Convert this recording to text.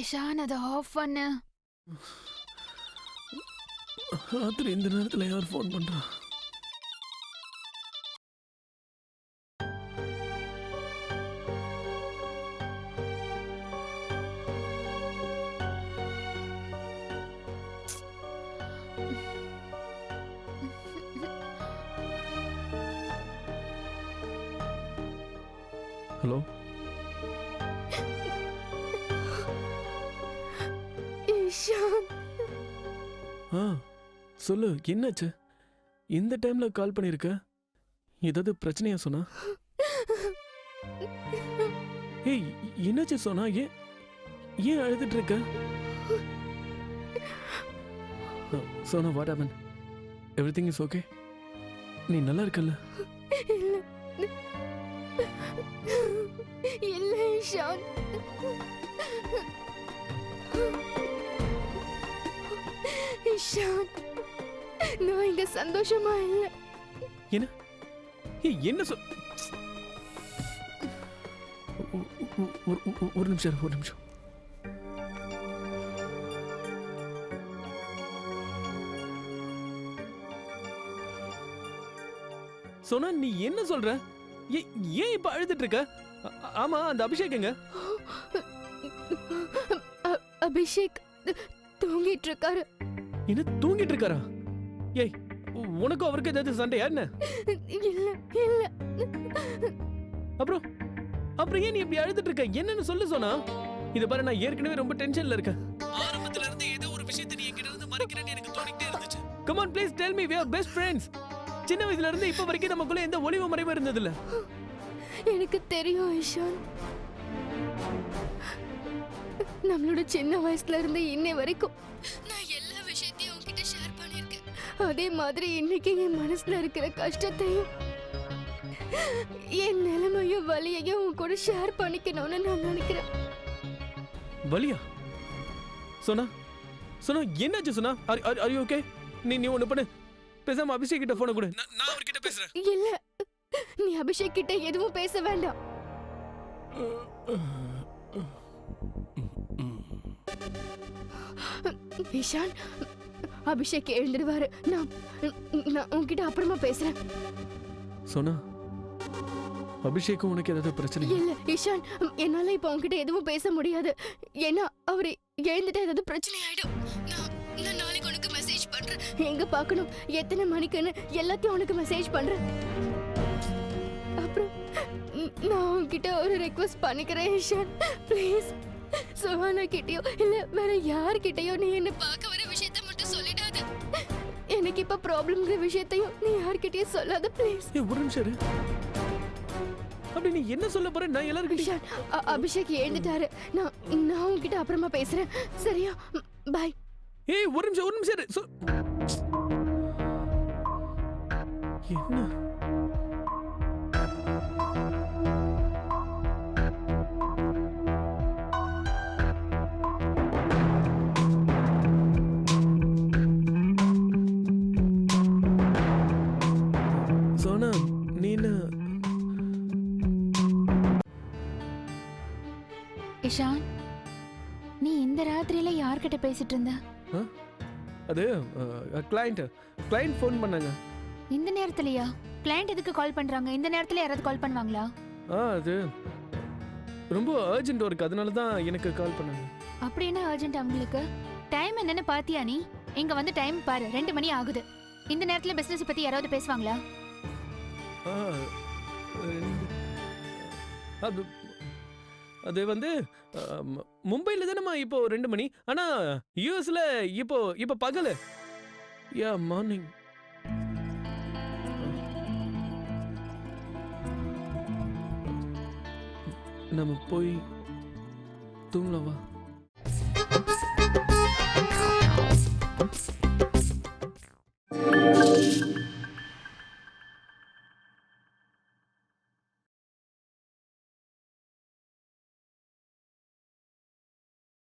இஷான் அதை ஆஃப் பண்ணு. ராத்திரி இந்த நேரத்துல யார் ஃபோன் பண்றா? ஹலோ, இஷான், சொல்லு, என்னாச்சு? இந்த டைம்ல கால் பண்ணிருக்க? ஏதாவது பிரச்சனையா சொன்னா? ஏய், என்னாச்சு சொன்னா? ஏன் ஏன் அழுதுட்டு இருக்க? Sona, what happen? Everything is okay? நீ நல்லா இருக்கல்ல? இல்ல இஷான், இஷான், நான் இங்க சந்தோஷமா இல்ல. என்ன? என்ன ஒரு நிமிஷம், ஒரு நிமிஷம். சொன்னா, நீ என்ன சொல்ற? ஏன் இப்ப அழுதுட்டு இருக்க? ஆமா, அந்த அபிஷேக் எங்க? அபிஷேக் தூங்கிட்டு இருக்காரு. என்ன, தூங்கிட்டு இருக்காரா? ஏய், உனக்கும் அவருக்கு ஏதாவது சண்டையா என்ன? இல்ல இல்ல. அப்புறம் அப்புறம் ஏன் நீ இப்படி அழுதுட்டு இருக்க? என்னன்னு சொல்லு சொன்னா. இத பாரு, நான் ஏற்கனவே ரொம்ப டென்ஷன்ல இருக்கேன். ஆரம்பத்துல இருந்து ஏதோ ஒரு விஷயத்தை நீ என்கிட்ட இருந்து மறைக்கிறேன்னு எனக்கு தோணிட்டே இருந்துச்சு. Come on, please tell me, we are best friends. சின்ன வயசுல இருந்து இப்ப வரைக்கும் நமக்குள்ள எந்த ஒளிவு மறைவு இருந்தது இல்ல. எனக்கு தெரியும் இஷான், நம்மளோட சின்ன வயசுல இருந்து இன்னை வரைக்கும் நான் எல்லா விஷயத்தையும் உன்கிட்ட ஷேர் பண்ணிருக்கேன். அதே மாதிரி இன்னைக்கு என் மனசுல இருக்கிற கஷ்டத்தையும் என் நிலைமையும் வலியையும் உன் கூட ஷேர் பண்ணிக்கணும்னு நான் நினைக்கிறேன். வலியா? சொன்னா சொன்னா என்னாச்சு சொன்னா? are you okay? நீ ஒண்ணு பண்ணு, பேசாம அபிஷேக் கிட்ட போன் கொடு, நான் அவர்கிட்ட பேசுறேன். இல்ல, நீ அபிஷேக் கிட்ட எதுவும் பேச வேண்டாம். இஷான், அபிஷேக் எழுந்துடுவாரு. நான் உன்கிட்ட அப்புறமா பேசுறேன். சொன்னா, அபிஷேக்கும் உனக்கு ஏதாவது பிரச்சனை? இல்ல இஷான், என்னால இப்ப உன்கிட்ட எதுவும் பேச முடியாது. ஏன்னா அவரு எழுந்துட்டா ஏதாவது பிரச்சனை ஆயிடும். நான் நாளைக்கு உனக்கு மெசேஜ் பண்றேன். எங்க பார்க்கணும், எத்தனை மணிக்குன்னு எல்லாத்தையும் உனக்கு மெசேஜ் பண்றேன். அப்புறம் நான் உன்கிட்ட ஒரு ரெக்வெஸ்ட் பண்ணிக்கிறேன் இஷான், ப்ளீஸ். சுஹானா கிட்டயோ இல்ல வேற யார்கிட்டயோ நீ என்ன பார்க்க வர விஷயத்தை மட்டும் சொல்லிடாத. எனக்கு இப்ப ப்ராப்ளம்ங்கிற விஷயத்தையும் நீ யார்கிட்டயும் சொல்லாத, ப்ளீஸ். ஒரு நிமிஷம் இரு. அப்படி நீ என்ன சொல்ல போற? நான் எல்லாரும் இஷான், அபிஷேக் எழுந்துட்டாரு. நான் உன்கிட்ட அப்புறமா பேசுறேன், சரியா? பை. ஏய், ஒரு நிமிஷம் இரு. என்ன? சோனா, நீ இஷான், நீ இந்த ராத்திரியில யார்கிட்ட பேசிட்டு இருந்த? அது கிளையண்ட் ஃபோன் பண்ணாங்க. இந்த நேரத்துலயா? கிளையண்ட் எதுக்கு கால் பண்றாங்க? இந்த நேரத்துல யாராவது கால் பண்ணுவாங்களா? அது ரொம்ப அர்ஜென்ட் ஒர்க், அதனால தான் எனக்கு கால் பண்ணாங்க. அப்படி என்ன அர்ஜென்ட் அவங்களுக்கு? டைம் என்னன்னு பாத்தியா நீ? இங்க வந்து டைம் பாரு, 2 மணி ஆகுது. இந்த நேரத்துல பிசினஸ் பத்தி யாராவது பேசுவாங்களா? அது வந்து மும்பைல தானேமா இப்போ 2 மணி. ஆனா யூஎஸ்ல இப்போ பகல். யா, மார்னிங். நம்ம போய் தூங்கலாம் வா.